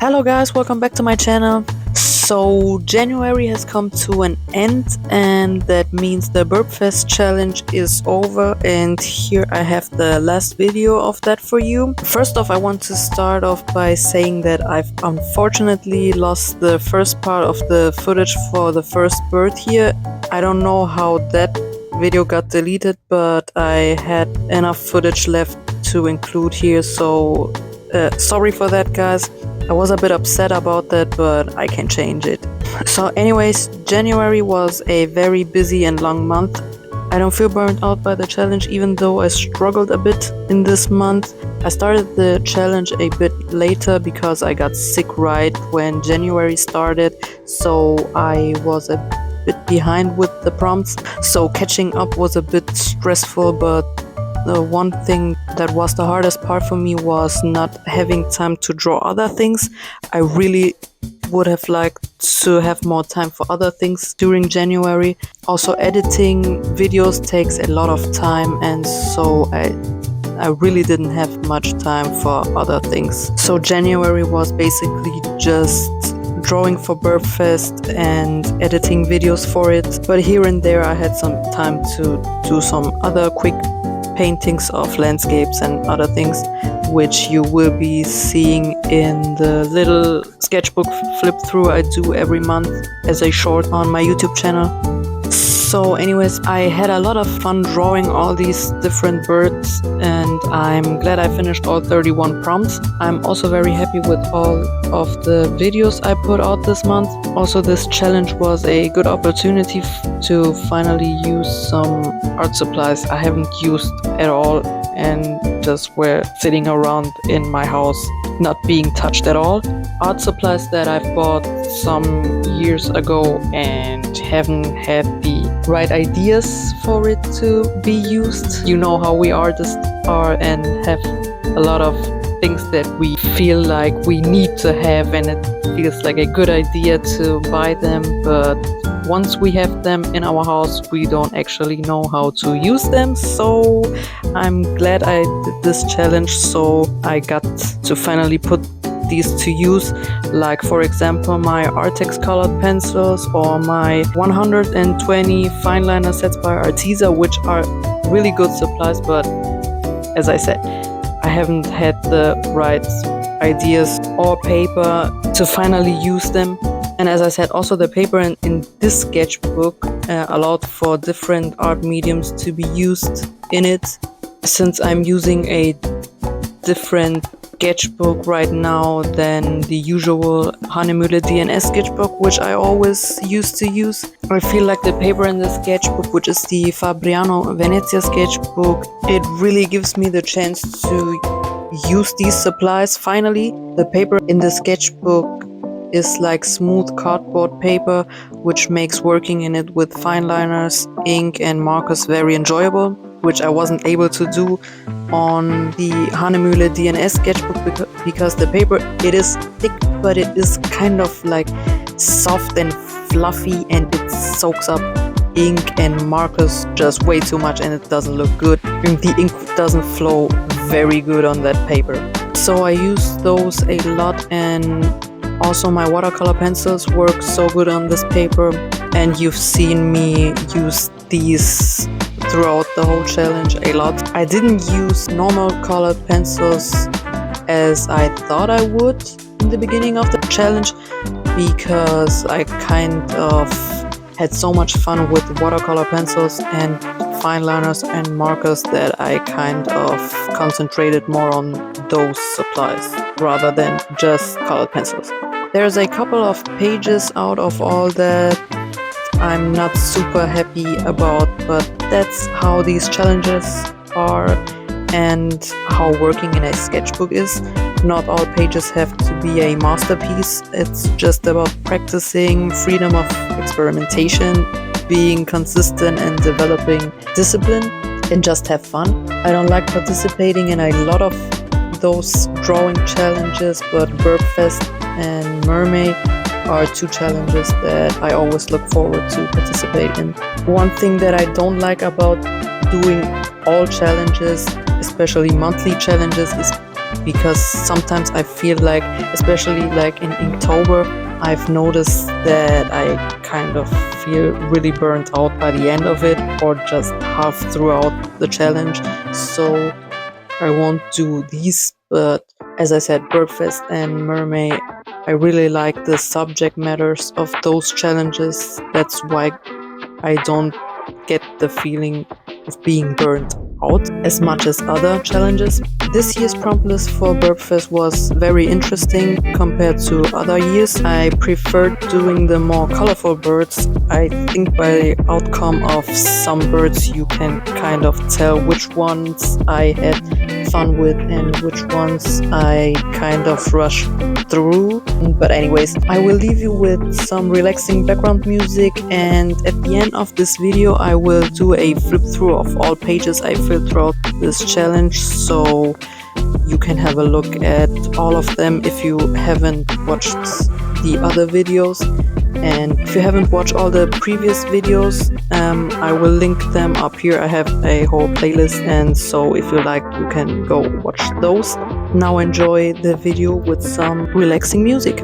Hello guys, welcome back to my channel. So January has come to an end and that means the Birbfest challenge is over, and here I have the last video of that for you. First off, I want to start off by saying that I've unfortunately lost the first part of the footage for the first bird here. I don't know how that video got deleted, but I had enough footage left to include here, so sorry for that guys. I was a bit upset about that, but I can change it. So anyways, January was a very busy and long month. I don't feel burnt out by the challenge, even though I struggled a bit in this month. I started the challenge a bit later because I got sick right when January started, so I was a bit behind with the prompts. So catching up was a bit stressful, but the one thing that was the hardest part for me was not having time to draw other things. I really would have liked to have more time for other things during January. Also, editing videos takes a lot of time, and so I really didn't have much time for other things. So January was basically just drawing for Birbfest and editing videos for it. But here and there I had some time to do some other quick paintings of landscapes and other things, which you will be seeing in the little sketchbook flip through I do every month as a short on my YouTube channel. So anyways, I had a lot of fun drawing all these different birds, and I'm glad I finished all 31 prompts. I'm also very happy with all of the videos I put out this month. Also, this challenge was a good opportunity to finally use some art supplies I haven't used at all and just were sitting around in my house not being touched at all. Art supplies that I've bought some years ago and haven't had the right ideas for it to be used. You know how we artists are and have a lot of things that we feel like we need to have, and it feels like a good idea to buy them, but once we have them in our house we don't actually know how to use them. So I'm glad I did this challenge, so I got to finally put these to use, like for example my Artex colored pencils or my 120 fine liner sets by Arteza, which are really good supplies, but as I said, I haven't had the right ideas or paper to finally use them. And as I said, also the paper in this sketchbook allowed for different art mediums to be used in it. Since I'm using a different sketchbook right now than the usual Hahnemühle DNS sketchbook, which I always used to use, I feel like the paper in the sketchbook, which is the Fabriano Venezia sketchbook, it really gives me the chance to use these supplies finally. The paper in the sketchbook is like smooth cardboard paper, which makes working in it with fine liners, ink and markers very enjoyable, which I wasn't able to do on the Hahnemühle DNS sketchbook because the paper, it is thick, but it is kind of like soft and fluffy, and it soaks up ink and markers just way too much, and it doesn't look good. And the ink doesn't flow very good on that paper. So I use those a lot, and also my watercolor pencils work so good on this paper, and you've seen me use these throughout the whole challenge a lot. I didn't use normal colored pencils as I thought I would in the beginning of the challenge, because I kind of had so much fun with watercolor pencils and fine liners and markers that I kind of concentrated more on those supplies rather than just colored pencils. There's a couple of pages out of all that I'm not super happy about, but that's how these challenges are and how working in a sketchbook is. Not all pages have to be a masterpiece. It's just about practicing, freedom of experimentation, being consistent and developing discipline, and just have fun. I don't like participating in a lot of those drawing challenges, but Birbfest and Mermaid are two challenges that I always look forward to participate in. One thing that I don't like about doing all challenges, especially monthly challenges, is because sometimes I feel like, especially like in October, I've noticed that I kind of feel really burnt out by the end of it or just half throughout the challenge. So I won't do these, but as I said, Birbfest and Mermaid, I really like the subject matters of those challenges. That's why I don't get the feeling of being burnt out as much as other challenges. This year's prompt list for Birbfest was very interesting compared to other years. I preferred doing the more colorful birds. I think by the outcome of some birds you can kind of tell which ones I had fun with and which ones I kind of rushed through. But anyways, I will leave you with some relaxing background music, and at the end of this video I will do a flip through of all pages I filled throughout this challenge, so you can have a look at all of them if you haven't watched the other videos. And if you haven't watched all the previous videos, I will link them up here. I have a whole playlist, and so if you like, you can go watch those. Now enjoy the video with some relaxing music.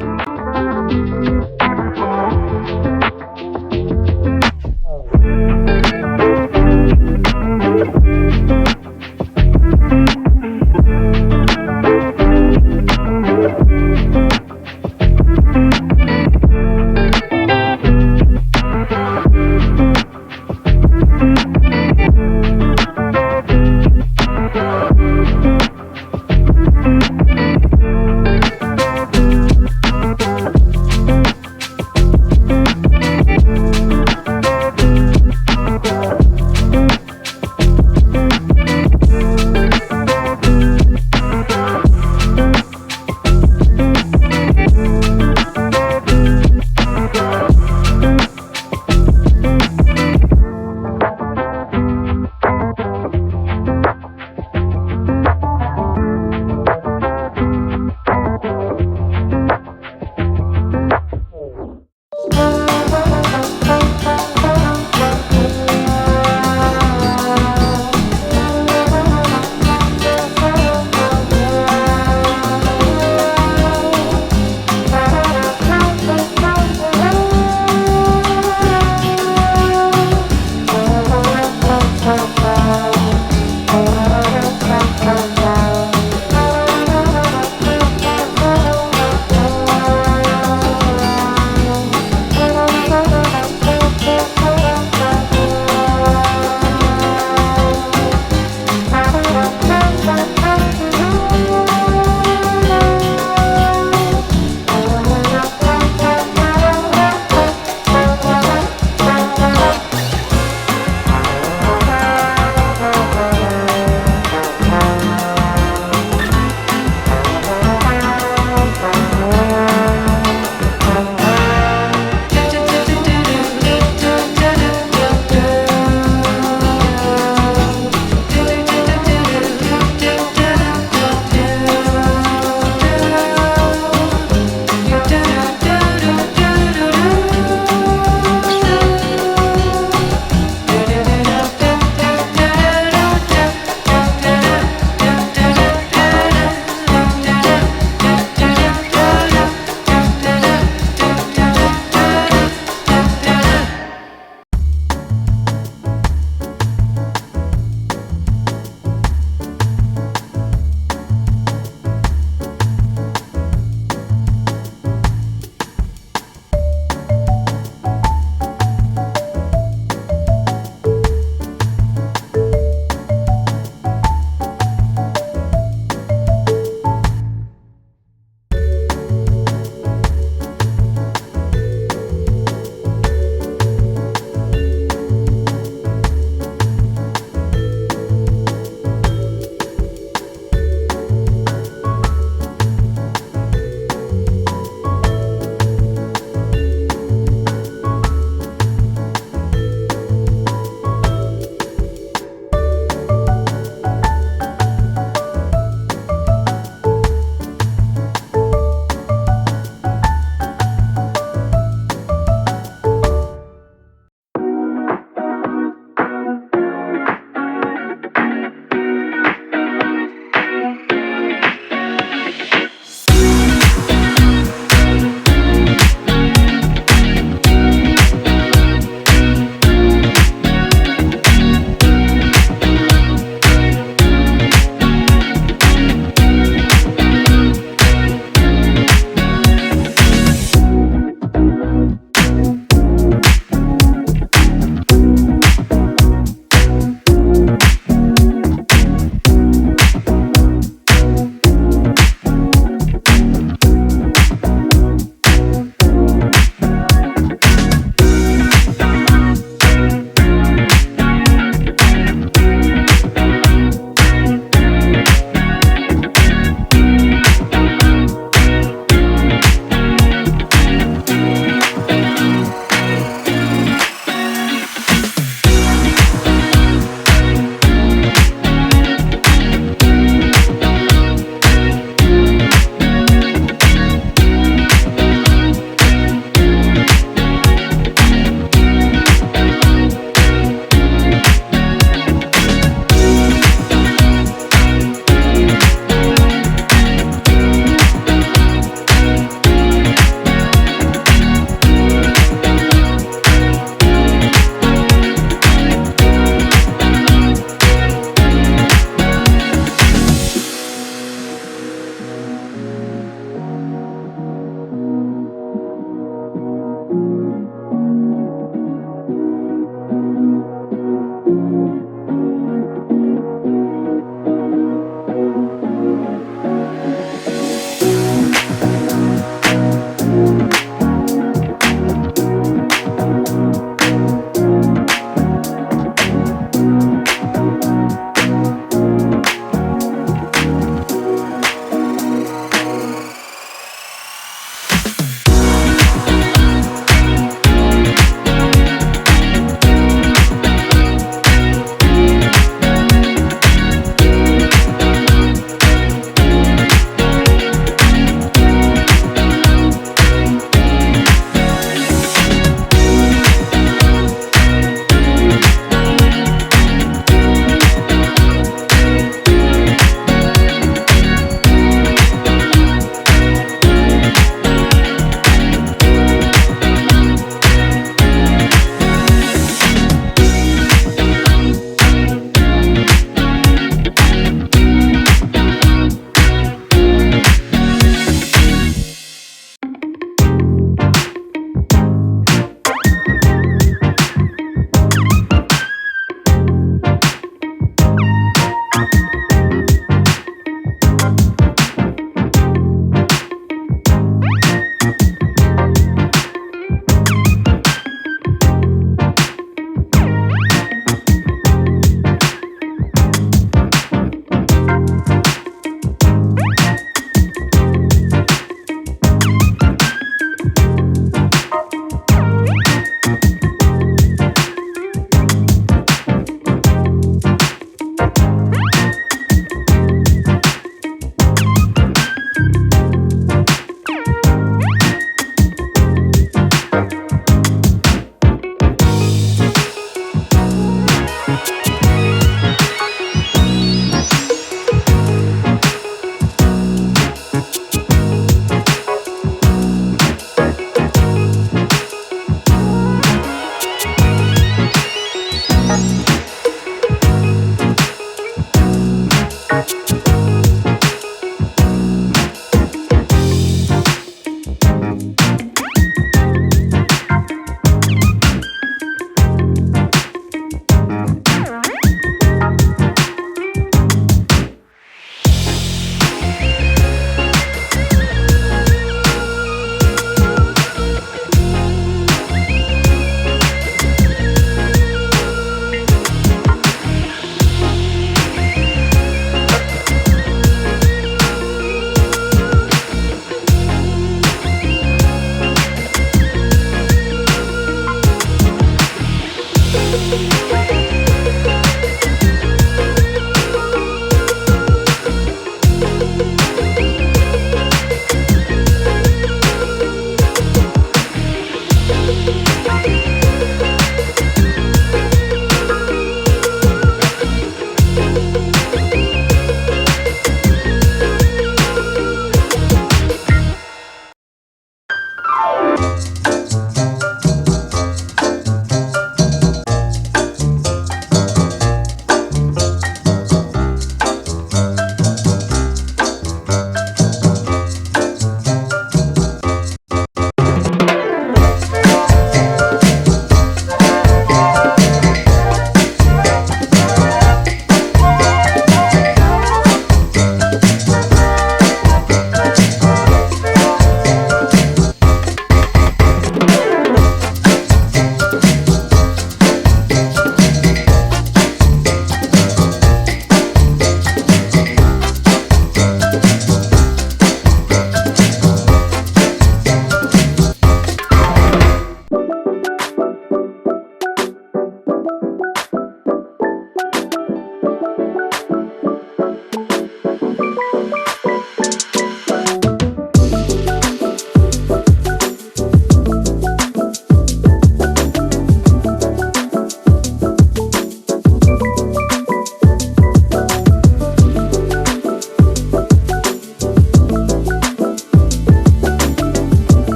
Bye.